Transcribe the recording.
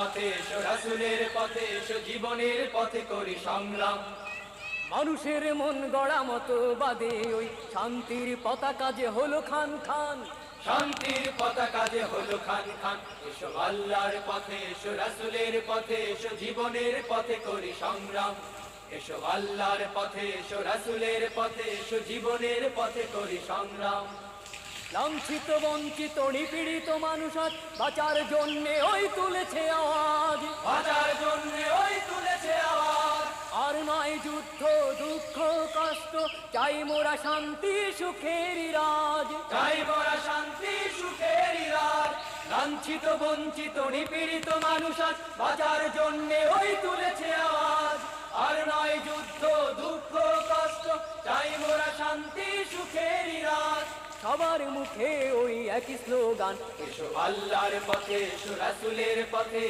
পথে এসো, রাসূলের পথে এসো, জীবনের পথে করি সংগ্রাম। মানুষের মন গড়া মতো বাদে ওই শান্তির পতাকা যে হলো খান খান, শান্তির পতাকা যে হলো খান খান। এসো আল্লাহর পথে এসো, রাসূলের পথে এসো, জীবনের পথে করি সংগ্রাম। এসো আল্লাহর পথে এসো, রাসূলের পথে এসো, জীবনের পথে করি সংগ্রাম। লাঞ্ছিত বঞ্চিত নিপীড়িত মানুষ আজ বাঁচার জন্যে ওই তুলেছে আওয়াজ, বাঁচার জন্য ওই তুলেছে আওয়াজ। আর নয় যুদ্ধ দুঃখ কষ্ট, চাই মোরা শান্তি সুখের রাজ। চাই মোরা শান্তি সুখের রাজ। লাঞ্ছিত বঞ্চিত নিপীড়িত মানুষ আজ বাঁচার জন্যে ওই তুলেছে আওয়াজ। আর নয় যুদ্ধ দুঃখ কষ্ট, চাই মোরা শান্তি সুখের রাজ। সবার মুখে ওই একই স্লোগান, এসো আল্লাহর পথে এসো, রাসূলের পথে।